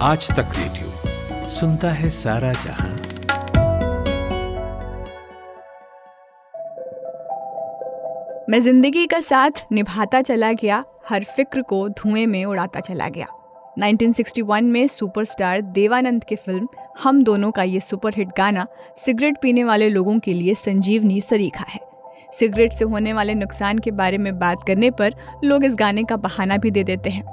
आज तक रेडियो सुनता है सारा जहां। मैं जिंदगी का साथ निभाता चला गया, हर फिक्र को धुएं में उड़ाता चला गया। 1961 में सुपरस्टार देवानंद की फिल्म हम दोनों का ये सुपरहिट गाना सिगरेट पीने वाले लोगों के लिए संजीवनी सरीखा है। सिगरेट से होने वाले नुकसान के बारे में बात करने पर लोग इस गाने का बहाना भी दे देते हैं,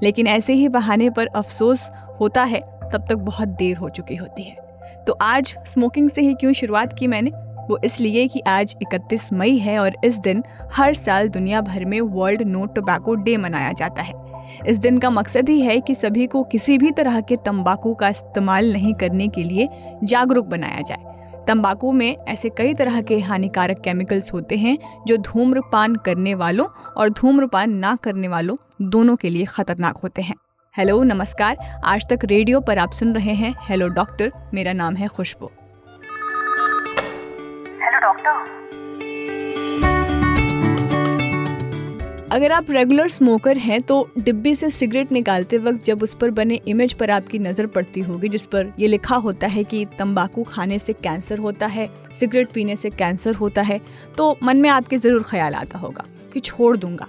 लेकिन ऐसे ही बहाने पर अफसोस होता है तब तक बहुत देर हो चुकी होती है। तो आज स्मोकिंग से ही क्यों शुरुआत की मैंने, वो इसलिए कि आज 31 मई है और इस दिन हर साल दुनिया भर में वर्ल्ड नो टोबैको डे मनाया जाता है। इस दिन का मकसद ही है कि सभी को किसी भी तरह के तंबाकू का इस्तेमाल नहीं करने के लिए जागरूक बनाया जाए। तंबाकू में ऐसे कई तरह के हानिकारक केमिकल्स होते हैं जो धूम्रपान करने वालों और धूम्रपान ना करने वालों दोनों के लिए खतरनाक होते हैं। हेलो, नमस्कार। आज तक रेडियो पर आप सुन रहे हैं हेलो डॉक्टर। मेरा नाम है खुशबू। Hello doctor. अगर आप रेगुलर स्मोकर हैं तो डिब्बी से सिगरेट निकालते वक्त जब उस पर बने इमेज पर आपकी नज़र पड़ती होगी जिस पर ये लिखा होता है कि तंबाकू खाने से कैंसर होता है, सिगरेट पीने से कैंसर होता है, तो मन में आपके ज़रूर ख्याल आता होगा कि छोड़ दूंगा।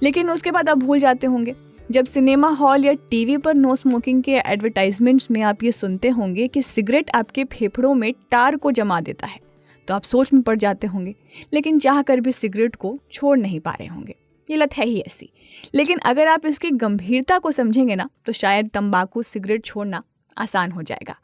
लेकिन उसके बाद आप भूल जाते होंगे। जब सिनेमा हॉल या टीवी पर नो स्मोकिंग के एडवर्टाइजमेंट्स में आप ये सुनते होंगे कि सिगरेट आपके फेफड़ों में टार को जमा देता है, तो आप सोच में पड़ जाते होंगे, लेकिन चाह कर भी सिगरेट को छोड़ नहीं पा रहे होंगे। ये लत है ही ऐसी। लेकिन अगर आप इसकी गंभीरता को समझेंगे ना, तो शायद तंबाकू सिगरेट छोड़ना आसान हो जाएगा।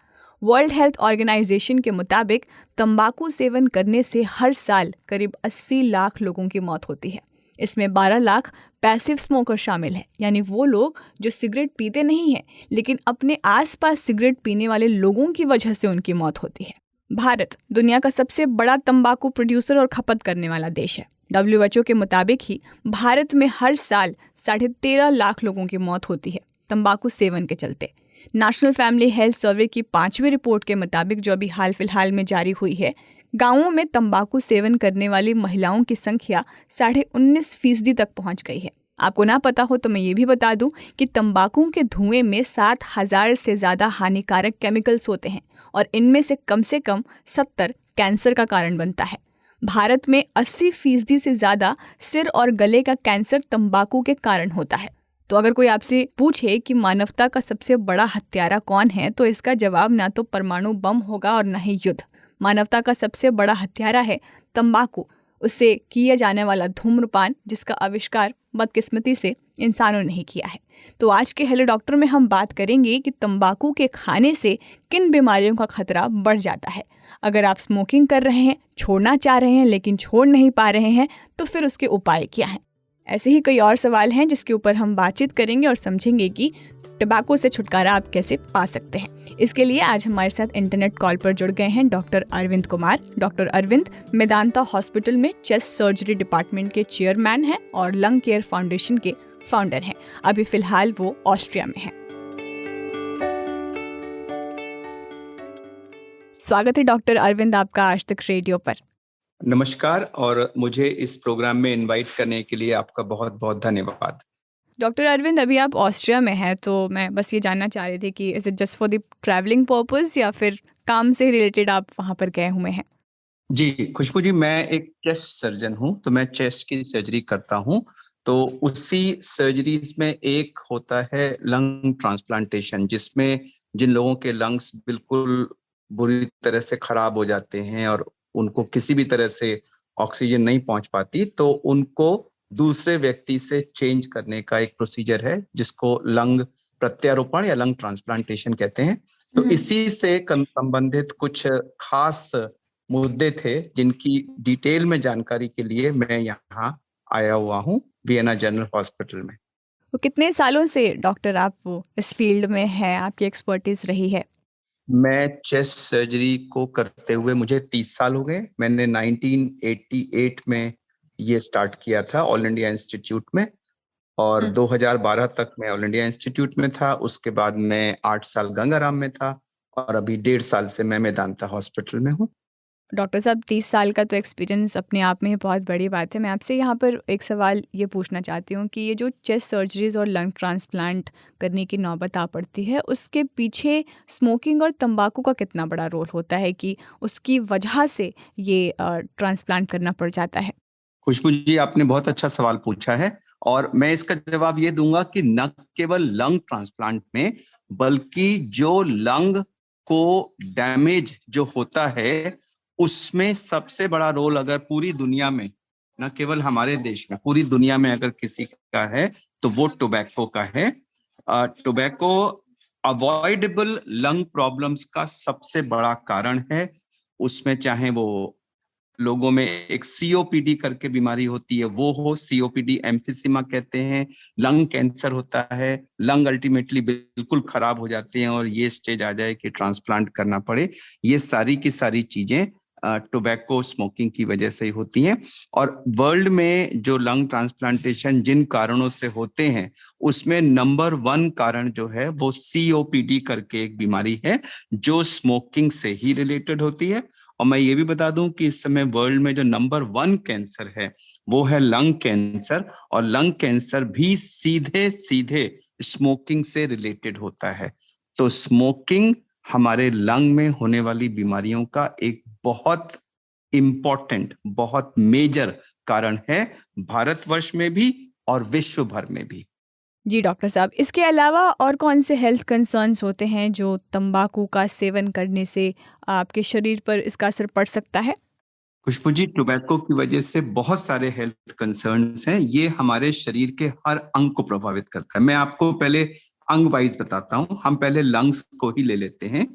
वर्ल्ड हेल्थ ऑर्गेनाइजेशन के मुताबिक तंबाकू सेवन करने से हर साल करीब 80 लाख लोगों की मौत होती है। इसमें 12 लाख पैसिव स्मोकर शामिल है, यानी वो लोग जो सिगरेट पीते नहीं हैं लेकिन अपने आसपास सिगरेट पीने वाले लोगों की वजह से उनकी मौत होती है। भारत दुनिया का सबसे बड़ा तंबाकू प्रोड्यूसर और खपत करने वाला देश है। WHO के मुताबिक ही भारत में हर साल 13.5 लाख लोगों की मौत होती है तंबाकू सेवन के चलते। नेशनल फैमिली हेल्थ सर्वे की 5वीं रिपोर्ट के मुताबिक, जो अभी हाल फिलहाल में जारी हुई है, गांवों में तंबाकू सेवन करने वाली महिलाओं की संख्या 19.5% तक पहुंच गई है। आपको ना पता हो तो मैं ये भी बता दूं कि तंबाकू के धुएं में 7,000 से ज़्यादा हानिकारक केमिकल्स होते हैं और इनमें से कम 70 कैंसर का कारण बनता है। भारत में 80% से ज़्यादा सिर और गले का कैंसर तंबाकू के कारण होता है। तो अगर कोई आपसे पूछे कि मानवता का सबसे बड़ा हत्यारा कौन है, तो इसका जवाब ना तो परमाणु बम होगा और ना ही युद्ध। मानवता का सबसे बड़ा हत्यारा है तंबाकू, उससे किया जाने वाला धूम्रपान, जिसका आविष्कार बदकिस्मती से इंसानों ने ही किया है। तो आज के हेलो डॉक्टर में हम बात करेंगे कि तंबाकू के खाने से किन बीमारियों का खतरा बढ़ जाता है। अगर आप स्मोकिंग कर रहे हैं, छोड़ना चाह रहे हैं लेकिन छोड़ नहीं पा रहे हैं, तो फिर उसके उपाय क्या हैं। ऐसे ही कई और सवाल हैं जिसके ऊपर हम बातचीत करेंगे और समझेंगे कि टबैको से छुटकारा आप कैसे पा सकते हैं। इसके लिए आज हमारे साथ इंटरनेट कॉल पर जुड़ गए हैं doctor Arvind Kumar. Doctor Arvind Medanta hospital में चेस्ट सर्जरी डिपार्टमेंट के चेयरमैन हैं और लंग केयर फाउंडेशन के फाउंडर हैं। अभी फिलहाल वो ऑस्ट्रिया में हैं। स्वागत है डॉक्टर अरविंद आपका आज तक रेडियो पर। नमस्कार, और मुझे इस प्रोग्राम में इनवाइट करने के लिए आपका बहुत बहुत धन्यवाद। डॉक्टर अरविंद, अभी आप ऑस्ट्रिया में हैं, तो मैं बस ये जानना चाह रही थी कि is it just for the travelling purpose या फिर काम से रिलेटेड आप वहाँ पर गए हुए हैं? जी खुशबू जी, मैं एक चेस्ट सर्जन हूँ, तो मैं चेस्ट की सर्जरी करता हूँ। तो उसी सर्जरीज में एक होता है लंग ट्रांसप्लांटेशन, जिसमें जिन लोगों के लंग्स बिल्कुल बुरी तरह से खराब हो जाते हैं और उनको किसी भी तरह से ऑक्सीजन नहीं पहुंच पाती, तो उनको दूसरे व्यक्ति से चेंज करने का एक प्रोसीजर है जिसको लंग प्रत्यारोपण या लंग ट्रांसप्लांटेशन कहते हैं। तो इसी से संबंधित कुछ खास मुद्दे थे जिनकी डिटेल में जानकारी के लिए मैं यहाँ आया हुआ हूँ, वियना जनरल हॉस्पिटल में। वो कितने सालों से डॉक्टर आप वो इस फील्ड में हैं, आपकी एक्सपर्टीज रही है? मैं चेस्ट सर्जरी को करते हुए मुझे 30 साल हो गए। मैंने 1988 में ये स्टार्ट किया था ऑल इंडिया इंस्टीट्यूट में, और 2012 तक मैं ऑल इंडिया इंस्टीट्यूट में था। उसके बाद मैं 8 साल गंगाराम में था और अभी 1.5 साल से मैं मेदांता हॉस्पिटल में हूँ। डॉक्टर साहब 30 साल का तो एक्सपीरियंस अपने आप में बहुत बड़ी बात है। मैं आपसे यहाँ पर एक सवाल ये पूछना चाहती हूँ कि ये जो चेस्ट सर्जरीज और लंग ट्रांसप्लांट करने की नौबत आ पड़ती है, उसके पीछे स्मोकिंग और तंबाकू का कितना बड़ा रोल होता है कि उसकी वजह से ये ट्रांसप्लांट करना पड़ जाता है? खुशबू जी, आपने बहुत अच्छा सवाल पूछा है और मैं इसका जवाब ये दूंगा कि न केवल लंग ट्रांसप्लांट में, बल्कि जो लंग को डैमेज जो होता है उसमें सबसे बड़ा रोल अगर पूरी दुनिया में, न केवल हमारे देश में, पूरी दुनिया में अगर किसी का है तो वो टोबैको का है। टोबैको अवॉइडेबल लंग प्रॉब्लम्स का सबसे बड़ा कारण है। उसमें चाहे वो लोगों में एक सीओपीडी करके बीमारी होती है वो हो, सीओपीडी एम्फिसिमा कहते हैं, लंग कैंसर होता है, लंग अल्टीमेटली बिल्कुल खराब हो जाते हैं और ये स्टेज आ जाए कि ट्रांसप्लांट करना पड़े, ये सारी की सारी चीजें टोबैको स्मोकिंग की वजह से ही होती हैं। और वर्ल्ड में जो लंग ट्रांसप्लांटेशन जिन कारणों से होते हैं उसमें नंबर 1 कारण जो है वो सीओपीडी करके एक बीमारी है जो स्मोकिंग से ही रिलेटेड होती है। और मैं ये भी बता दूं कि इस समय वर्ल्ड में जो नंबर 1 कैंसर है वो है लंग कैंसर, और लंग कैंसर भी सीधे सीधे स्मोकिंग से रिलेटेड होता है। तो स्मोकिंग हमारे लंग में होने वाली बीमारियों का एक बहुत इम्पोर्टेंट, बहुत मेजर कारण है, भारतवर्ष में भी और विश्व भर में भी। जी डॉक्टर साहब, इसके अलावा और कौन से हेल्थ कंसर्न्स होते हैं जो तंबाकू का सेवन करने से आपके शरीर पर इसका असर पड़ सकता है? खुशबू जी, टोबैको की वजह से बहुत सारे हेल्थ कंसर्न्स हैं। ये हमारे शरीर के हर अंग को प्रभावित करता है। मैं आपको पहले अंग वाइज बताता हूँ। हम पहले लंग्स को ही ले लेते हैं।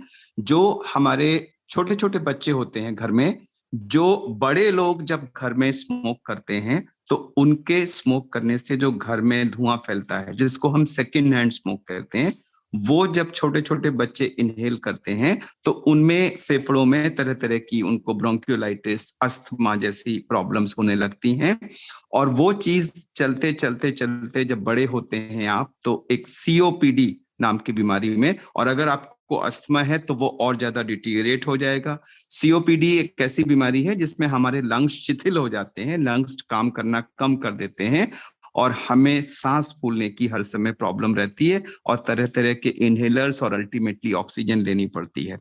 जो हमारे छोटे छोटे बच्चे होते हैं घर में, जो बड़े लोग जब घर में स्मोक करते हैं तो उनके स्मोक करने से जो घर में धुआं फैलता है, जिसको हम सेकेंड हैंड स्मोक कहते हैं, वो जब छोटे छोटे बच्चे इनहेल करते हैं तो उनमें फेफड़ों में तरह तरह की उनको ब्रोंकियोलाइटिस, अस्थमा जैसी प्रॉब्लम्स होने लगती हैं। और वो चीज चलते चलते चलते जब बड़े होते हैं आप, तो एक सीओपीडी नाम की बीमारी में, और अगर आपको अस्थमा है तो वो और ज्यादा डिटीरिएट हो जाएगा। सीओपीडी एक ऐसी बीमारी है जिसमें हमारे लंग्स शिथिल हो जाते हैं, लंग्स काम करना कम कर देते हैं और हमें सांस फूलने की हर समय प्रॉब्लम रहती है और तरह तरह के इनहेलर्स और अल्टीमेटली ऑक्सीजन लेनी पड़ती है।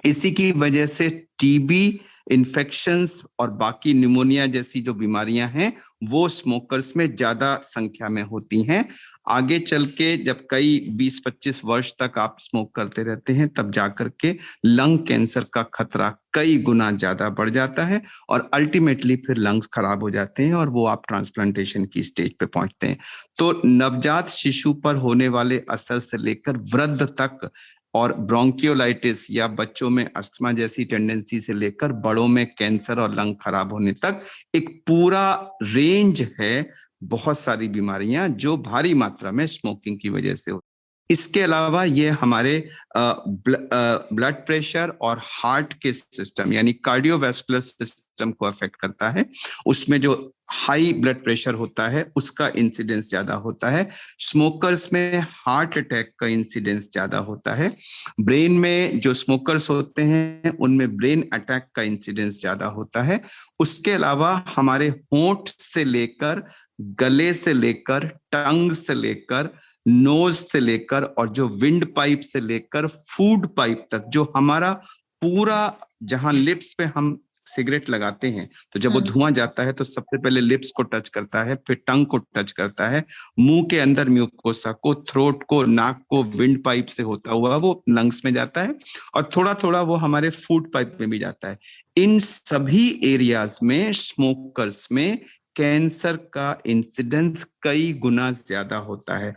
इसी की वजह से टीबी, इन्फेक्शंस और बाकी निमोनिया जैसी जो बीमारियां हैं वो स्मोकर्स में ज्यादा संख्या में होती हैं। आगे चल के जब कई 20-25 वर्ष तक आप स्मोक करते रहते हैं तब जाकर के लंग कैंसर का खतरा कई गुना ज्यादा बढ़ जाता है और अल्टीमेटली फिर लंग्स खराब हो जाते हैं और वो आप ट्रांसप्लांटेशन की स्टेज पे पहुंचते हैं। तो नवजात शिशु पर होने वाले असर से लेकर वृद्ध तक, और ब्रोंकियोलाइटिस या बच्चों में अस्थमा जैसी टेंडेंसी से लेकर बड़ों में कैंसर और लंग खराब होने तक एक पूरा रेंज है, बहुत सारी बीमारियां जो भारी मात्रा में स्मोकिंग की वजह से होती। इसके अलावा ये हमारे ब्लड प्रेशर और हार्ट के सिस्टम यानी कार्डियोवैस्कुलर सिस्टम को अफेक्ट करता है। उसमें जो हाई ब्लड प्रेशर होता है उसका इंसिडेंस ज्यादा होता है। स्मोकर्स में हार्ट अटैक का इंसिडेंस ज्यादा होता है। ब्रेन में जो स्मोकर्स होते हैं उनमें ब्रेन अटैक का इंसिडेंस ज्यादा होता है। उसके अलावा हमारे होंठ से लेकर, गले से लेकर, टंग से लेकर, नोज से लेकर और जो विंड पाइप से लेकर फूड पाइप तक, जो हमारा पूरा, जहां लिप्स पे हम सिगरेट लगाते हैं तो जब वो धुआं जाता है तो सबसे पहले लिप्स को टच करता है, फिर टंग को टच करता है, मुंह के अंदर म्यूकोसा को, थ्रोट को, नाक को, विंड पाइप से होता हुआ वो लंग्स में जाता है और थोड़ा थोड़ा वो हमारे फूड पाइप में भी जाता है। इन सभी एरियाज में स्मोकर्स में कैंसर का इंसिडेंस कई गुना ज्यादा होता है।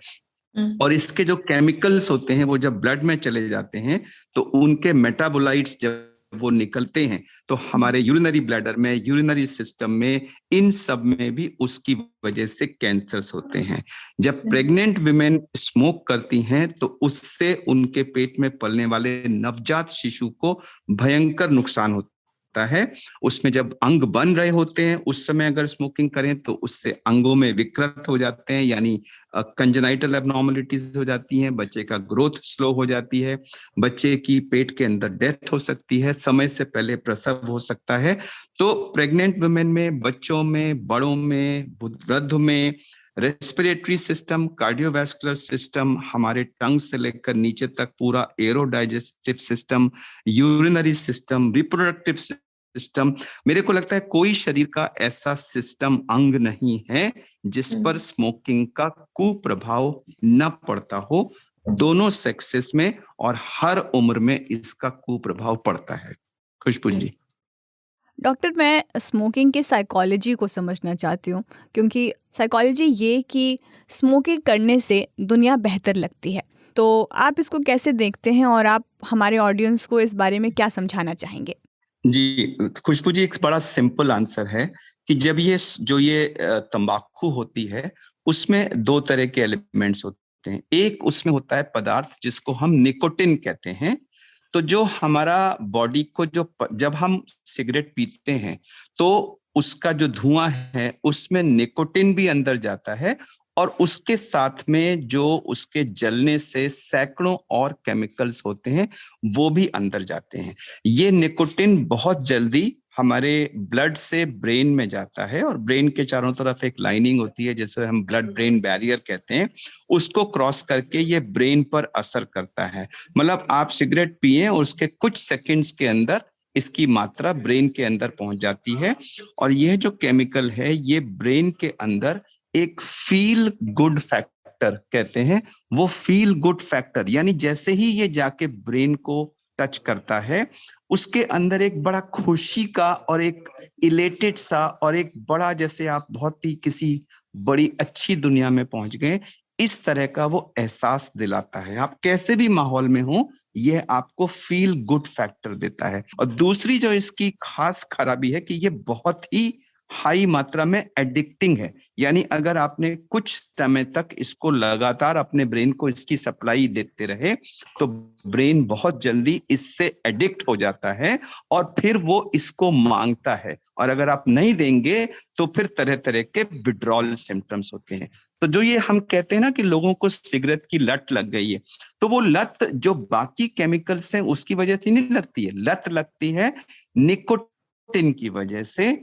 और इसके जो केमिकल्स होते हैं वो जब ब्लड में चले जाते हैं तो उनके मेटाबोलाइट्स जब वो निकलते हैं तो हमारे यूरिनरी ब्लैडर में, यूरिनरी सिस्टम में, इन सब में भी उसकी वजह से कैंसर्स होते हैं। जब प्रेग्नेंट विमेन स्मोक करती हैं तो उससे उनके पेट में पलने वाले नवजात शिशु को भयंकर नुकसान होता है। है। उसमें जब अंग बन रहे होते हैं उस समय अगर स्मोकिंग करें तो उससे अंगों में विकृत हो जाते हैं, यानी कंजेनाइटल एबनॉर्मलिटीज हो जाती हैं, बच्चे का ग्रोथ स्लो हो जाती है, बच्चे की पेट के अंदर डेथ हो सकती है, समय से पहले प्रसव हो सकता है। तो प्रेग्नेंट वुमेन में, बच्चों में, बड़ों में, वृद्ध में रेस्पिरेटरी सिस्टम, कार्डियोवैस्कुलर सिस्टम, हमारे टंग से लेकर नीचे तक पूरा aerodigestive system, urinary system, reproductive system, मेरे को लगता है कोई शरीर का ऐसा सिस्टम, अंग नहीं है जिस पर स्मोकिंग का कुप्रभाव न पड़ता हो। दोनों सेक्सेस में और हर उम्र में इसका कुप्रभाव पड़ता है। खुशबू जी। डॉक्टर, मैं स्मोकिंग की साइकोलॉजी को समझना चाहती हूँ, क्योंकि साइकोलॉजी ये कि स्मोकिंग करने से दुनिया बेहतर लगती है। तो आप इसको कैसे देखते हैं और आप हमारे ऑडियंस को इस बारे में क्या समझाना चाहेंगे? जी, खुशबू जी, एक बड़ा सिंपल आंसर है कि जब ये तंबाकू होती है उसमें दो तरह के एलिमेंट्स होते हैं। एक उसमें होता है पदार्थ जिसको हम निकोटिन कहते हैं। तो जो हमारा बॉडी को जब हम सिगरेट पीते हैं तो उसका जो धुआं है उसमें निकोटिन भी अंदर जाता है, और उसके साथ में जो उसके जलने से सैकड़ों और केमिकल्स होते हैं वो भी अंदर जाते हैं। ये निकोटिन बहुत जल्दी हमारे ब्लड से ब्रेन में जाता है, और ब्रेन के चारों तरफ एक लाइनिंग होती है जिसे हम ब्लड ब्रेन बैरियर कहते हैं। उसको क्रॉस करके ये ब्रेन पर असर करता है। मतलब आप सिगरेट पिए और उसके कुछ सेकंड्स के अंदर इसकी मात्रा ब्रेन के अंदर पहुंच जाती है, और यह जो केमिकल है ये ब्रेन के अंदर एक फील गुड फैक्टर कहते हैं। वो फील गुड फैक्टर यानी जैसे ही ये जाके ब्रेन को टच करता है उसके अंदर एक बड़ा खुशी का और एक इलेटेड सा और एक बड़ा, जैसे आप बहुत ही किसी बड़ी अच्छी दुनिया में पहुंच गए, इस तरह का वो एहसास दिलाता है। आप कैसे भी माहौल में हो ये आपको फील गुड फैक्टर देता है। और दूसरी जो इसकी खास खराबी है कि ये बहुत ही हाई मात्रा में एडिक्टिंग है। यानी अगर आपने कुछ समय तक इसको लगातार अपने ब्रेन को इसकी सप्लाई देते रहे तो ब्रेन बहुत जल्दी इससे एडिक्ट हो जाता है और फिर वो इसको मांगता है, और अगर आप नहीं देंगे तो फिर तरह तरह के विड्रॉल सिम्टम्स होते हैं। तो जो ये हम कहते हैं ना कि लोगों को सिगरेट की लत लग गई है, तो वो लत जो बाकी केमिकल्स हैं उसकी वजह से नहीं लगती है, लत लगती है निकोटिन की वजह से।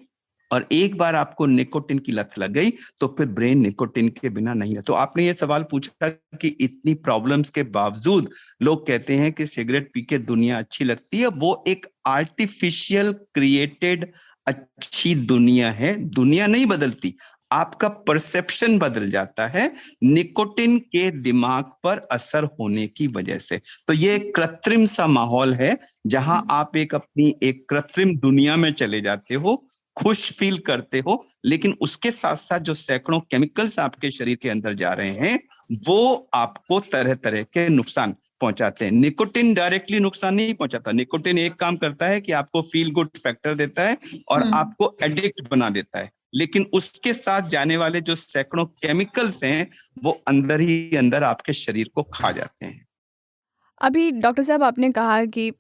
और एक बार आपको निकोटिन की लत लग गई तो फिर ब्रेन निकोटिन के बिना नहीं है। तो आपने ये सवाल पूछा कि इतनी प्रॉब्लम्स के बावजूद लोग कहते हैं कि सिगरेट पी के दुनिया अच्छी लगती है। वो एक आर्टिफिशियल क्रिएटेड अच्छी दुनिया है। दुनिया नहीं बदलती, आपका परसेप्शन बदल जाता है निकोटिन के दिमाग पर असर होने की वजह से। तो ये एक कृत्रिम सा माहौल है जहां आप अपनी एक कृत्रिम दुनिया में चले जाते हो, खुश फील करते हो, लेकिन उसके साथ साथ जो सैकड़ों केमिकल्स आपके शरीर के अंदर जा रहे हैं वो आपको तरह तरह के नुकसान पहुंचाते हैं। निकोटिन डायरेक्टली नुकसान नहीं पहुंचाता। निकोटिन एक काम करता है कि आपको फील गुड फैक्टर देता है और आपको एडिक्ट बना देता है, लेकिन उसके साथ जाने वाले जो सैकड़ों केमिकल्स हैं वो अंदर ही अंदर आपके शरीर को खा जाते हैं। अभी डॉक्टर साहब आपने कहा कि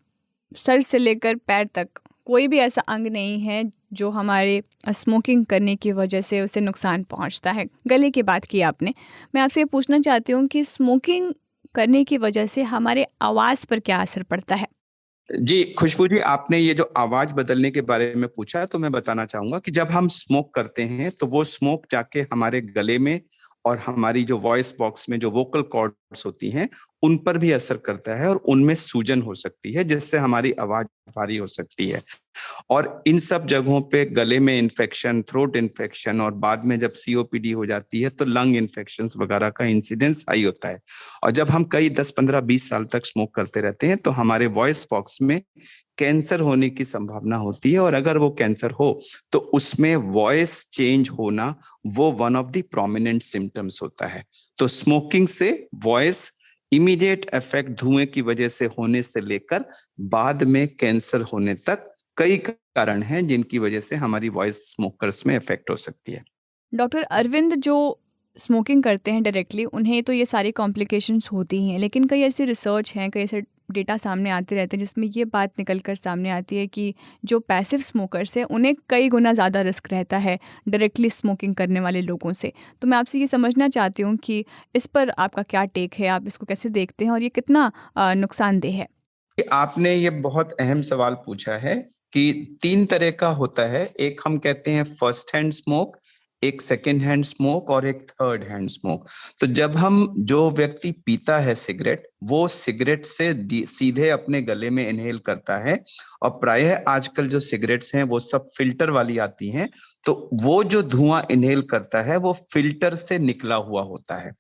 सर से लेकर पैर तक कोई भी ऐसा अंग नहीं है जो हमारे स्मोकिंग करने की वजह से उसे नुकसान पहुंचता है। गले की बात की आपने। मैं आपसे ये पूछना चाहती हूँ कि स्मोकिंग करने की वजह से हमारे आवाज़ पर क्या असर पड़ता है? जी खुशबू जी, आपने ये जो आवाज बदलने के बारे में पूछा तो मैं बताना चाहूंगा कि जब हम स्मोक करते हैं तो वो स्मोक जाके हमारे गले में और हमारी जो वॉइस बॉक्स में जो वोकल कॉर्ड्स होती हैं उन पर भी असर करता है, और उनमें सूजन हो सकती है जिससे हमारी आवाज भारी हो सकती है। और इन सब जगहों पे गले में इन्फेक्शन, थ्रोट इन्फेक्शन, और बाद में जब सीओपीडी हो जाती है तो लंग इन्फेक्शंस वगैरह का इंसिडेंस हाई होता है। और जब हम कई 10, 15, 20 साल तक स्मोक करते रहते हैं तो हमारे वॉइस बॉक्स में कैंसर होने की संभावना होती है, और अगर वो कैंसर हो तो उसमें वॉइस चेंज होना वो one of the prominent symptoms होता है। तो स्मोकिंग से वॉइस इमीडिएट इफेक्ट धुएं की वजह से होने से लेकर बाद में कैंसर होने तक कई कारण हैं जिनकी वजह से हमारी वॉइस स्मोकर्स में इफेक्ट हो सकती है। डॉक्टर अरविंद, जो स्मोकिंग करते हैं डायरेक्टली, उन्हें तो ये सारी कॉम्प्लिकेशंस होती ही हैं, लेकिन कई ऐसी रिसर्च हैं, कई ऐसे डेटा सामने आते रहते हैं जिसमें ये बात निकल कर सामने आती है कि जो पैसिव स्मोकर्स हैं उन्हें कई गुना ज़्यादा रिस्क रहता है डायरेक्टली स्मोकिंग करने वाले लोगों से। तो मैं आपसे ये समझना चाहती हूँ कि इस पर आपका क्या टेक है, आप इसको कैसे देखते हैं और ये कितना नुकसानदेह है? आपने ये बहुत अहम सवाल पूछा है कि 3 तरह का होता है। एक हम कहते हैं फर्स्ट हैंड स्मोक, एक सेकंड हैंड स्मोक और एक थर्ड हैंड स्मोक। तो जब हम जो व्यक्ति पीता है सिगरेट, वो सिगरेट से सीधे अपने गले में इनहेल करता है और प्रायः आजकल जो सिगरेट्स हैं वो सब फिल्टर वाली आती हैं, तो वो जो धुआं इनहेल करता है वो फिल्टर से निकला हुआ होता है।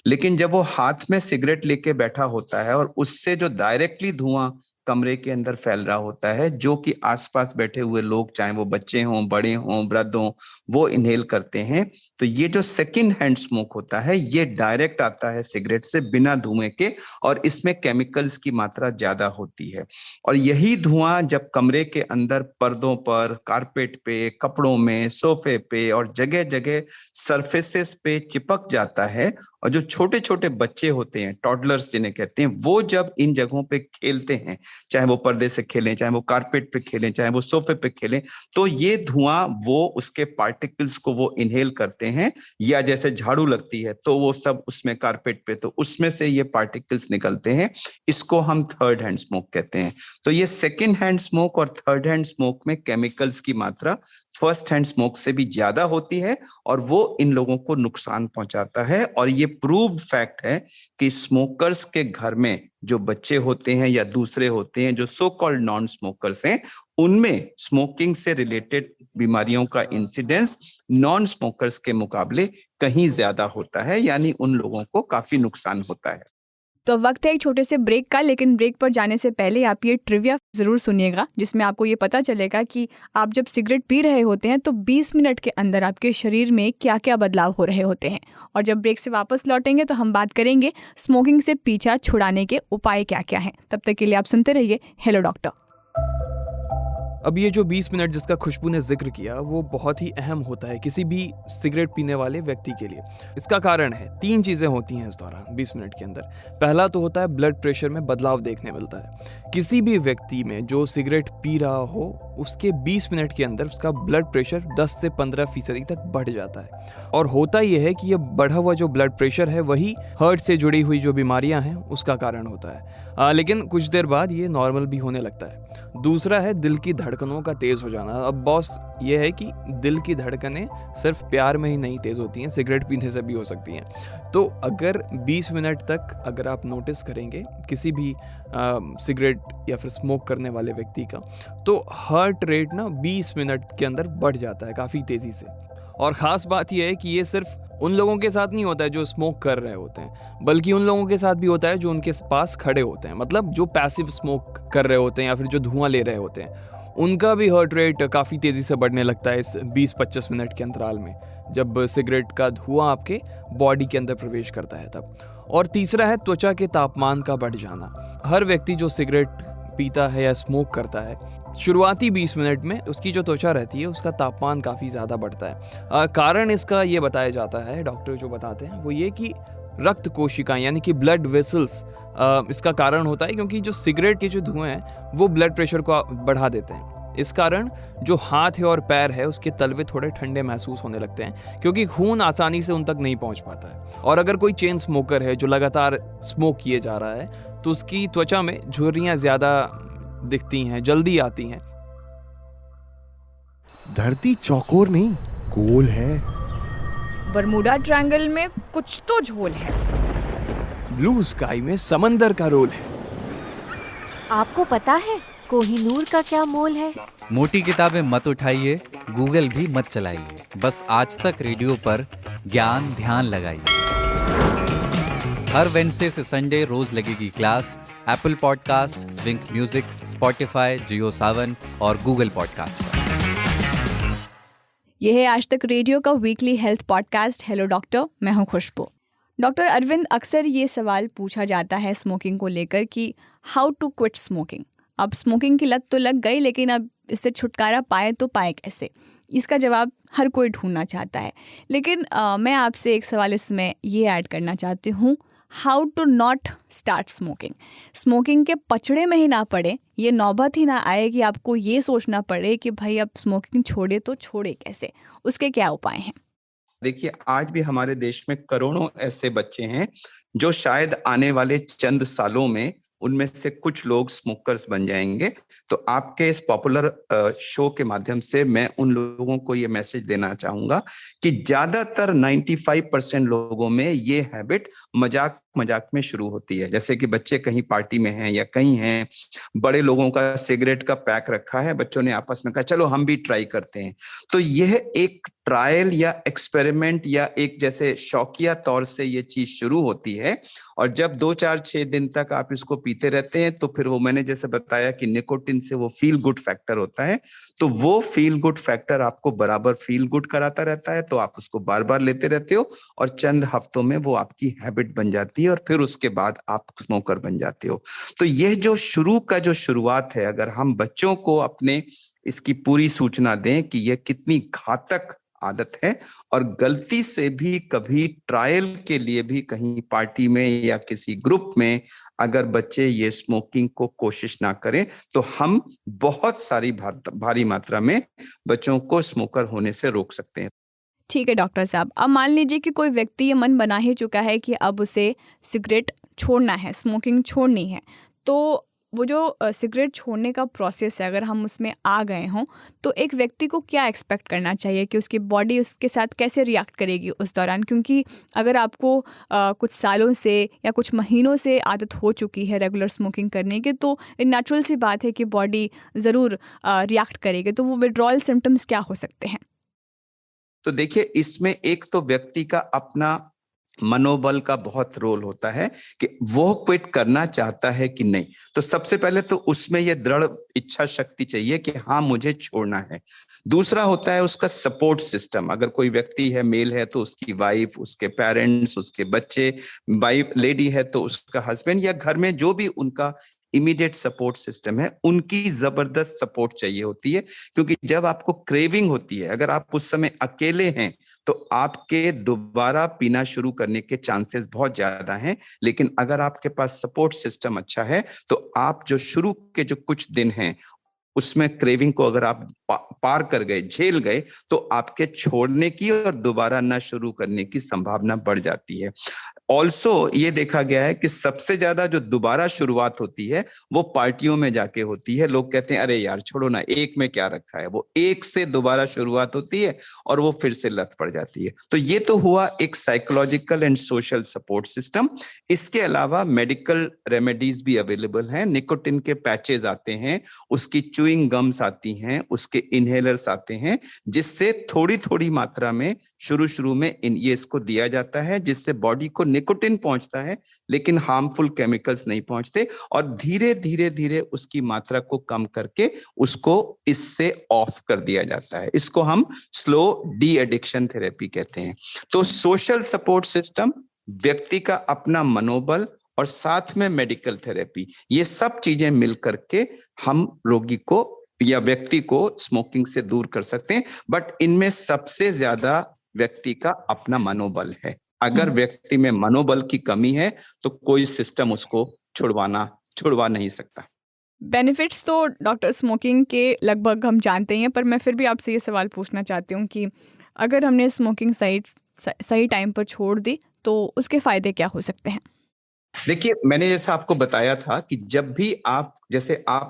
लेकिन जब वो हाथ में सिगरेट लेके बैठा होता है और उससे जो डायरेक्टली धुआं कमरे के अंदर फैल रहा होता है, जो कि आसपास बैठे हुए लोग, चाहे वो बच्चे हों, बड़े हों, वृद्ध हों, वो इनहेल करते हैं। तो ये जो सेकंड हैंड स्मोक होता है ये डायरेक्ट आता है सिगरेट से बिना धुएं के, और इसमें केमिकल्स की मात्रा ज्यादा होती है। और यही धुआं जब कमरे के अंदर पर्दों पर, कारपेट पे, कपड़ों में, सोफे पे और जगह जगह सरफेसेस पे चिपक जाता है, और जो छोटे छोटे बच्चे होते हैं, टॉडलर्स जिन्हें कहते हैं, वो जब इन जगहों पे खेलते हैं, चाहे वो पर्दे से खेलें, चाहे वो कारपेट पे खेलें, चाहे वो सोफे पे खेलें, तो ये धुआं वो उसके पार्टिकल्स को वो इनहेल करते हैं। या जैसे झाड़ू लगती है तो वो सब उसमें कारपेट पे, तो उसमें से ये पार्टिकल्स निकलते हैं। इसको हम थर्ड हैंड स्मोक कहते हैं। तो ये सेकंड हैंड स्मोक और थर्ड हैंड स्मोक में केमिकल्स की मात्रा फर्स्ट हैंड स्मोक से भी ज्यादा होती है, और वो इन लोगों को नुकसान पहुंचाता है। और ये प्रूव्ड फैक्ट है कि स्मोकर्स के घर में जो बच्चे होते हैं या दूसरे होते हैं जो सो कॉल्ड नॉन स्मोकर्स हैं, उनमें स्मोकिंग से रिलेटेड बीमारियों का इंसिडेंस नॉन स्मोकर्स के मुकाबले कहीं ज्यादा होता है, यानी उन लोगों को काफी नुकसान होता है। तो वक्त है एक छोटे से ब्रेक का, लेकिन ब्रेक पर जाने से पहले आप ये ट्रिविया ज़रूर सुनिएगा जिसमें आपको ये पता चलेगा कि आप जब सिगरेट पी रहे होते हैं तो 20 मिनट के अंदर आपके शरीर में क्या क्या बदलाव हो रहे होते हैं। और जब ब्रेक से वापस लौटेंगे तो हम बात करेंगे स्मोकिंग से पीछा छुड़ाने के उपाय क्या क्या हैं। तब तक के लिए आप सुनते रहिए हेलो डॉक्टर। अब ये जो 20 मिनट जिसका खुशबू ने जिक्र किया वो बहुत ही अहम होता है किसी भी सिगरेट पीने वाले व्यक्ति के लिए। इसका कारण है 3 चीज़ें होती हैं इस दौरान 20 मिनट के अंदर। पहला तो होता है ब्लड प्रेशर में बदलाव देखने मिलता है। किसी भी व्यक्ति में जो सिगरेट पी रहा हो उसके 20 मिनट के अंदर उसका ब्लड प्रेशर 10 से 15% तक बढ़ जाता है। और होता यह है कि ये बढ़ा हुआ जो ब्लड प्रेशर है वही हार्ट से जुड़ी हुई जो बीमारियां हैं उसका कारण होता है। लेकिन कुछ देर बाद ये नॉर्मल भी होने लगता है। दूसरा है दिल की धड़कनों का तेज़ हो जाना। अब बॉस ये है कि दिल की धड़कनें सिर्फ प्यार में ही नहीं तेज़ होती हैं, सिगरेट पीने से भी हो सकती हैं। तो अगर 20 मिनट तक अगर आप नोटिस करेंगे किसी भी सिगरेट या फिर स्मोक करने वाले व्यक्ति का, तो हार्ट रेट ना 20 मिनट के अंदर बढ़ जाता है काफ़ी तेज़ी से। और ख़ास बात यह है कि ये सिर्फ उन लोगों के साथ नहीं होता है जो स्मोक कर रहे होते हैं, बल्कि उन लोगों के साथ भी होता है जो उनके पास खड़े होते हैं, मतलब जो पैसिव स्मोक कर रहे होते हैं या फिर जो धुआं ले रहे होते हैं, उनका भी हार्ट रेट काफ़ी तेज़ी से बढ़ने लगता है इस 20-25 मिनट के अंतराल में, जब सिगरेट का धुआं आपके बॉडी के अंदर प्रवेश करता है तब। और तीसरा है त्वचा के तापमान का बढ़ जाना। हर व्यक्ति जो सिगरेट पीता है या स्मोक करता है, शुरुआती 20 मिनट में उसकी जो त्वचा रहती है उसका तापमान काफ़ी ज़्यादा बढ़ता है। कारण इसका ये बताया जाता है, डॉक्टर जो बताते हैं वो ये कि रक्त कोशिकाएं यानी कि ब्लड वेसल्स इसका कारण होता है, क्योंकि जो सिगरेट के जो धुएं हैं वो ब्लड प्रेशर को बढ़ा देते हैं। इस कारण जो हाथ है और पैर है उसके तलवे थोड़े ठंडे महसूस होने लगते हैं, क्योंकि खून आसानी से उन तक नहीं पहुंच पाता है। और अगर कोई चेन स्मोकर है जो लगातार स्मोक किए जा रहा है तो उसकी त्वचा में झुर्रियां ज़्यादा दिखती हैं, जल्दी आती हैं। धरती चौकोर नहीं गोल है। बरमूडा ट्रायंगल में कुछ तो झोल है। ब्लू स्काई में समंदर का रोल है। आपको पता है कोहिनूर का क्या मोल है? मोटी किताबें मत उठाइए, गूगल भी मत चलाइए, बस आज तक रेडियो पर ज्ञान ध्यान लगाइए। हर वेडनेसडे से संडे रोज लगेगी क्लास एप्पल पॉडकास्ट, विंक म्यूजिक, स्पॉटिफाई, जियो सावन और गूगल पॉडकास्ट पर। यह है आज तक रेडियो का weekly health podcast hello doctor. मैं हूं खुशबू। डॉक्टर अरविंद, अक्सर ये सवाल पूछा जाता है स्मोकिंग को लेकर कि हाउ टू क्विट स्मोकिंग। अब स्मोकिंग की लत तो लग गई, लेकिन अब इससे छुटकारा पाए तो पाए कैसे? इसका जवाब हर कोई ढूंढना चाहता है। लेकिन मैं आपसे एक सवाल इसमें ये ऐड करना चाहती हूँ, how to not start smoking, smoking के पचड़े में ही ना पड़े, ये नौबत ही ना आए कि आपको ये सोचना पड़े कि भाई अब स्मोकिंग छोड़े तो छोड़े कैसे, उसके क्या उपाय हैं? देखिए, आज भी हमारे देश में करोड़ों ऐसे बच्चे हैं जो शायद आने वाले चंद सालों में उनमें से कुछ लोग स्मोकर्स बन जाएंगे। तो आपके इस पॉपुलर शो के माध्यम से मैं उन लोगों को ये मैसेज देना चाहूंगा कि ज्यादातर 95% लोगों में ये हैबिट मजाक मजाक में शुरू होती है। जैसे कि बच्चे कहीं पार्टी में हैं या कहीं हैं, बड़े लोगों का सिगरेट का पैक रखा है, बच्चों ने आपस में कहा चलो हम भी ट्राई करते हैं। तो यह एक ट्रायल या एक्सपेरिमेंट या एक जैसे शौकिया तौर से ये चीज शुरू होती है, और जब 2 4 6 दिन तक आप इसको पीते रहते हैं तो फिर वो मैंने जैसे बताया कि निकोटिन से वो फील गुड फैक्टर होता है, तो वो फील गुड फैक्टर आपको बराबर फील गुड कराता रहता है, तो आप उसको बार बार लेते रहते हो और चंद हफ्तों में वो आपकी हैबिट बन जाती है और फिर उसके बाद आप स्मोकर बन जाते हो। तो यह जो शुरुआत है, अगर हम बच्चों को अपने इसकी पूरी सूचना दें कि यह कितनी घातक आदत है, और गलती से भी कभी ट्रायल के लिए भी कहीं पार्टी में या किसी ग्रुप में अगर बच्चे ये स्मोकिंग को कोशिश ना करें, तो हम बहुत सारी भारी मात्रा में बच्चों को स्मोकर होने से रोक सकते हैं। ठीक है डॉक्टर साहब, अब मान लीजिए कि कोई व्यक्ति ये मन बना ही चुका है कि अब उसे सिगरेट छोड़ना है, स्मोकिंग छोड़नी है, तो वो जो सिगरेट छोड़ने का प्रोसेस है, अगर हम उसमें आ गए हों तो एक व्यक्ति को क्या एक्सपेक्ट करना चाहिए कि उसकी बॉडी उसके साथ कैसे रिएक्ट करेगी उस दौरान? क्योंकि अगर आपको कुछ सालों से या कुछ महीनों से आदत हो चुकी है रेगुलर स्मोकिंग करने की, तो नेचुरल सी बात है कि बॉडी ज़रूर रिएक्ट करेगी। तो वो विड्रॉल सिम्टम्स क्या हो सकते हैं? तो देखिए, इसमें एक तो व्यक्ति का अपना मनोबल का बहुत रोल होता है कि वो क्विट करना चाहता है कि नहीं। तो सबसे पहले तो उसमें ये दृढ़ इच्छा शक्ति चाहिए कि हाँ मुझे छोड़ना है। दूसरा होता है उसका सपोर्ट सिस्टम। अगर कोई व्यक्ति है, मेल है, तो उसकी वाइफ, उसके पेरेंट्स, उसके बच्चे, वाइफ लेडी है तो उसका हस्बैंड, या घर में जो भी उनका इमीडिएट सपोर्ट सिस्टम है, उनकी जबरदस्त सपोर्ट चाहिए होती है। क्योंकि जब आपको क्रेविंग होती है, अगर आप उस समय अकेले हैं, तो आपके दोबारा पीना शुरू करने के चांसेस बहुत ज्यादा हैं। लेकिन अगर आपके पास सपोर्ट सिस्टम अच्छा है, तो आप जो शुरू के जो कुछ दिन हैं उसमें क्रेविंग को अगर आप पार कर गए, झेल गए, तो आपके छोड़ने की और दोबारा न शुरू करने की संभावना बढ़ जाती है। ऑल्सो ये देखा गया है कि सबसे ज्यादा जो दोबारा शुरुआत होती है वो पार्टियों में जाके होती है। लोग कहते हैं अरे यार छोड़ो ना, एक में क्या रखा है, वो एक से दोबारा शुरुआत होती है और वो फिर से लत पड़ जाती है। तो ये तो हुआ एक psychological and social support system. इसके अलावा मेडिकल रेमेडीज भी अवेलेबल हैं। निकोटिन के पैचेज आते हैं, उसकी च्युइंग गम्स आती हैं, उसके इनहेलर्स आते हैं, जिससे थोड़ी थोड़ी मात्रा में शुरू में ये इसको दिया जाता है, जिससे बॉडी को निकोटिन पहुंचता है लेकिन हार्मफुल केमिकल्स नहीं पहुंचते, और धीरे धीरे उसकी मात्रा को कम करके उसको इससे ऑफ कर दिया जाता है। इसको हम स्लो डी एडिक्शन थेरेपी कहते हैं। तो सोशल सपोर्ट सिस्टम, व्यक्ति का अपना मनोबल और साथ में मेडिकल थेरेपी, ये सब चीजें मिल करके हम रोगी को या व्यक्ति को स्मोकिंग से दूर कर सकते हैं। बट इनमें सबसे ज्यादा व्यक्ति का अपना मनोबल है। अगर व्यक्ति में मनोबल की कमी है तो कोई सिस्टम उसको छुड़वा नहीं सकता। बेनिफिट्स तो डॉक्टर स्मोकिंग के लगभग हम जानते हैं, पर मैं फिर भी आपसे ये सवाल पूछना चाहती हूँ कि अगर हमने स्मोकिंग सही टाइम पर छोड़ दी तो उसके फ़ायदे क्या हो सकते हैं? देखिए, मैंने जैसा आपको बताया था कि जब भी आप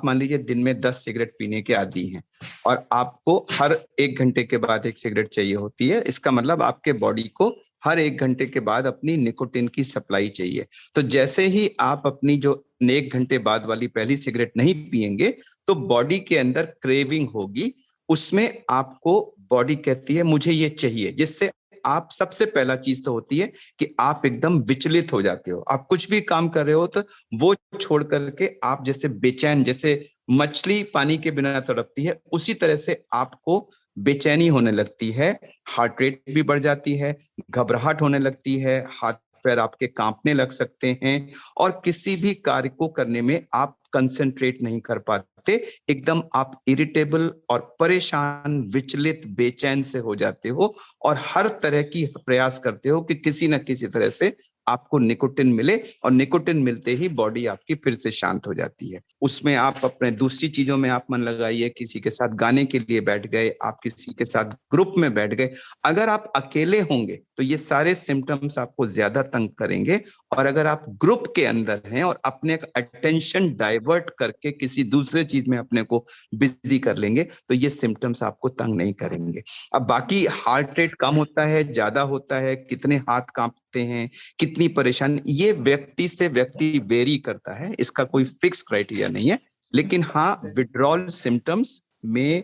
मान लीजिए दिन में 10 सिगरेट पीने के आदी हैं और आपको हर 1 घंटे के बाद 1 सिगरेट चाहिए होती है, इसका मतलब आपके बॉडी को हर 1 घंटे के बाद अपनी निकोटिन की सप्लाई चाहिए। तो जैसे ही आप अपनी जो 1 घंटे बाद वाली पहली सिगरेट नहीं पिएंगे, तो बॉडी के अंदर क्रेविंग होगी, उसमें आपको बॉडी कहती है मुझे ये चाहिए, जिससे आप सबसे पहला चीज तो होती है कि आप एकदम विचलित हो जाते हो। आप कुछ भी काम कर रहे हो तो वो छोड़ करके आप जैसे बेचैन, जैसे मछली पानी के बिना तड़पती है, उसी तरह से आपको बेचैनी होने लगती है, हार्ट रेट भी बढ़ जाती है, घबराहट होने लगती है, हाथ पैर आपके कांपने लग सकते हैं, और किसी भी कार्य को करने में आप कंसंट्रेट नहीं कर पाते, एकदम आप इरिटेबल और परेशान, विचलित, बेचैन से हो जाते हो, और हर तरह की प्रयास करते हो कि किसी न किसी तरह से आपको निकोटिन मिले, और निकोटिन मिलते ही बॉडी आपकी फिर से शांत हो जाती है। उसमें आप अपने दूसरी चीजों में आप मन लगाइए, किसी के साथ गाने के लिए बैठ गए, आप किसी के साथ ग्रुप में बैठ गए। अगर आप अकेले होंगे तो ये सारे सिम्टम्स आपको ज्यादा तंग करेंगे, और अगर आप ग्रुप के अंदर हैं और अपने अटेंशन डाइवर्ट करके किसी दूसरे चीज में अपने को बिजी कर लेंगे तो ये सिम्टम्स आपको तंग नहीं करेंगे। अब बाकी हार्ट रेट कम होता है, ज्यादा होता है, कितने हाथ कांपते हैं, कितनी परेशानी, ये व्यक्ति से व्यक्ति वेरी करता है, इसका कोई फिक्स क्राइटेरिया नहीं है। लेकिन हाँ, विड्रॉल सिम्टम्स में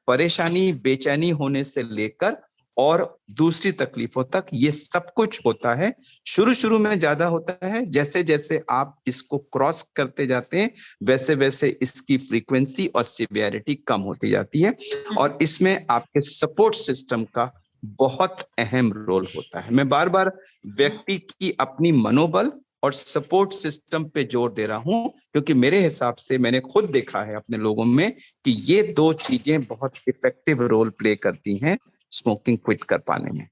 परेशानी, बेचैनी होने से लेकर और दूसरी तकलीफों तक ये सब कुछ होता है। शुरू में ज्यादा होता है, जैसे जैसे आप इसको क्रॉस करते जाते हैं वैसे वैसे इसकी फ्रीक्वेंसी और सिवियरिटी कम होती जाती है, और इसमें आपके सपोर्ट सिस्टम का बहुत अहम रोल होता है। मैं बार बार व्यक्ति की अपनी मनोबल और सपोर्ट सिस्टम पे जोर दे रहा हूं, क्योंकि मेरे हिसाब से मैंने खुद देखा है अपने लोगों में कि ये दो चीजें बहुत इफेक्टिव रोल प्ले करती हैं स्मोकिंग क्विट कर पाने में।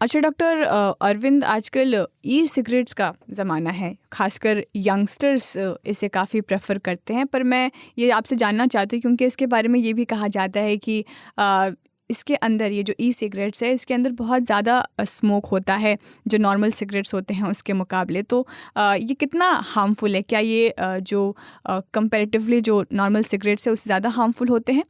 अच्छा डॉक्टर अरविंद, आजकल ई सिगरेट्स का ज़माना है, खासकर यंगस्टर्स इसे काफ़ी प्रेफर करते हैं, पर मैं ये आपसे जानना चाहती हूँ क्योंकि इसके बारे में ये भी कहा जाता है कि इसके अंदर ये जो ई सिगरेट्स है इसके अंदर बहुत ज़्यादा स्मोक होता है जो नॉर्मल सिगरेट्स होते हैं उसके मुकाबले। तो ये कितना हार्मफुल है? क्या ये जो कंपैरेटिवली जो नॉर्मल सिगरेट्स है उससे ज़्यादा हार्मफुल होते हैं?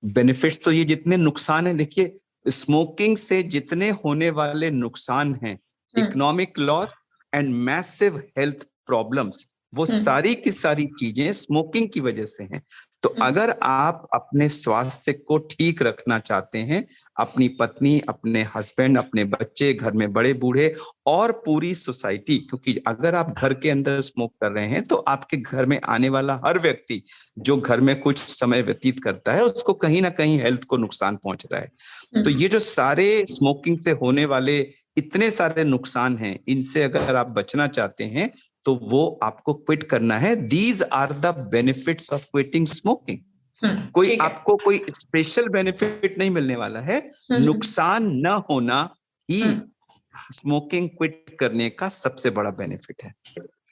बेनिफिट्स तो ये जितने नुकसान है, देखिए स्मोकिंग से जितने होने वाले नुकसान हैं, economic loss and massive health problems, वो सारी की सारी चीजें स्मोकिंग की वजह से हैं। तो अगर आप अपने स्वास्थ्य को ठीक रखना चाहते हैं, अपनी पत्नी, अपने हस्बैंड, अपने बच्चे, घर में बड़े बूढ़े और पूरी सोसाइटी, क्योंकि अगर आप घर के अंदर स्मोक कर रहे हैं तो आपके घर में आने वाला हर व्यक्ति जो घर में कुछ समय व्यतीत करता है उसको कहीं ना कहीं हेल्थ को नुकसान पहुंच रहा है। तो ये जो सारे स्मोकिंग से होने वाले इतने सारे नुकसान हैं, इनसे अगर आप बचना चाहते हैं तो वो आपको क्विट करना है। These are the benefits of quitting smoking. कोई आपको कोई स्पेशल बेनिफिट नहीं मिलने वाला है, नुकसान न होना ही स्मोकिंग क्विट करने का सबसे बड़ा बेनिफिट है।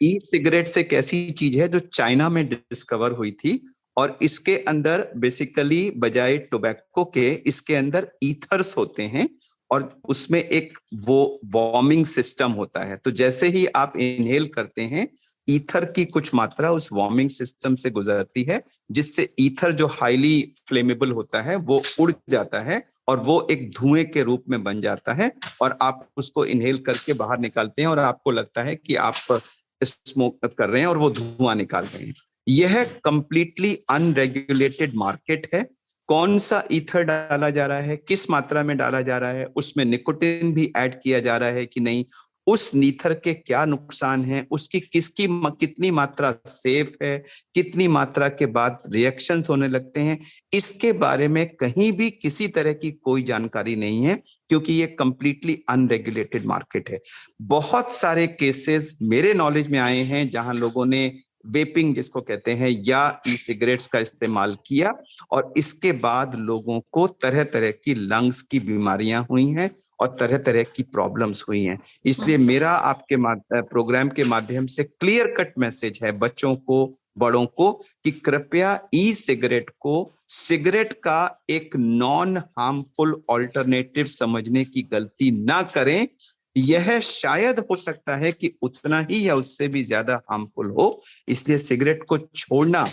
ई सिगरेट्स एक ऐसी चीज है जो चाइना में डिस्कवर हुई थी, और इसके अंदर बेसिकली बजाय टोबैको के इसके अंदर ईथर्स होते हैं, और उसमें एक वो वार्मिंग सिस्टम होता है। तो जैसे ही आप इनहेल करते हैं, ईथर की कुछ मात्रा उस वार्मिंग सिस्टम से गुजरती है, जिससे ईथर जो हाईली फ्लेमेबल होता है वो उड़ जाता है और वो एक धुएं के रूप में बन जाता है, और आप उसको इनहेल करके बाहर निकालते हैं और आपको लगता है कि आप स्मोक कर रहे हैं और वो धुआं निकाल रहे हैं। यह कंप्लीटली अनरेगुलेटेड मार्केट है। कौन सा ईथर डाला जा रहा है, किस मात्रा में डाला जा रहा है, उसमें निकोटिन भी ऐड किया जा रहा है कि नहीं, उस ईथर के क्या नुकसान हैं, उसकी कितनी मात्रा सेफ है, कितनी मात्रा के बाद रिएक्शंस होने लगते हैं, इसके बारे में कहीं भी किसी तरह की कोई जानकारी नहीं है, क्योंकि ये कंप्लीटली अनरेगुलेटेड मार्केट है। बहुत सारे केसेस मेरे नॉलेज में आए हैं जहां लोगों ने वेपिंग जिसको कहते हैं या ई सिगरेट्स का इस्तेमाल किया, और इसके बाद लोगों को तरह तरह की लंग्स की बीमारियां हुई हैं और तरह तरह की प्रॉब्लम्स हुई हैं। इसलिए मेरा आपके प्रोग्राम के माध्यम से क्लियर कट मैसेज है बच्चों को, बड़ों को, कि कृपया ई सिगरेट को सिगरेट का एक नॉन हार्मफुल ऑल्टरनेटिव समझने की गलती ना करें। यह शायद हो सकता है कि उतना ही या उससे भी ज्यादा हार्मफुल हो, इसलिए सिगरेट को छोड़ना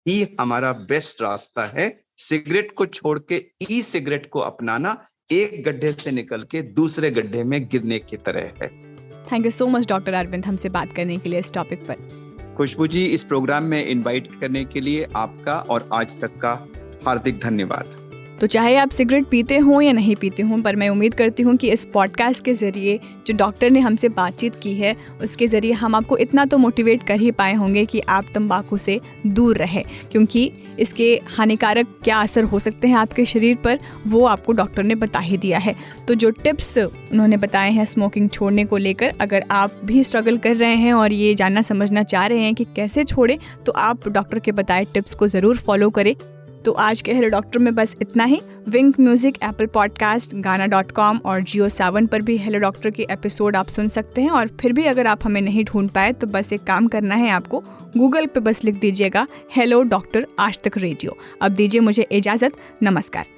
ही हमारा बेस्ट रास्ता है। सिगरेट को छोड़ के ई सिगरेट को अपनाना एक गड्ढे से निकल के दूसरे गड्ढे में गिरने की तरह है। Thank you so much doctor Arvind हमसे बात करने के लिए इस टॉपिक पर। खुशबू जी, इस प्रोग्राम में इनवाइट करने के लिए आपका और आज तक का हार्दिक धन्यवाद। तो चाहे आप सिगरेट पीते हों या नहीं पीते हों, पर मैं उम्मीद करती हूँ कि इस पॉडकास्ट के ज़रिए जो डॉक्टर ने हमसे बातचीत की है उसके ज़रिए हम आपको इतना तो मोटिवेट कर ही पाए होंगे कि आप तंबाकू से दूर रहें, क्योंकि इसके हानिकारक क्या असर हो सकते हैं आपके शरीर पर वो आपको डॉक्टर ने बता ही दिया है। तो जो टिप्स उन्होंने बताए हैं स्मोकिंग छोड़ने को लेकर, अगर आप भी स्ट्रगल कर रहे हैं और ये जानना समझना चाह रहे हैं कि कैसे छोड़ें, तो आप डॉक्टर के बताए टिप्स को ज़रूर फॉलो करें। तो आज के हेलो डॉक्टर में बस इतना ही। विंक म्यूजिक, एप्पल पॉडकास्ट, गाना.com और JioSaavn पर भी हेलो डॉक्टर के एपिसोड आप सुन सकते हैं। और फिर भी अगर आप हमें नहीं ढूंढ पाए तो बस एक काम करना है आपको, गूगल पे बस लिख दीजिएगा हेलो डॉक्टर आज तक रेडियो। अब दीजिए मुझे इजाज़त, नमस्कार।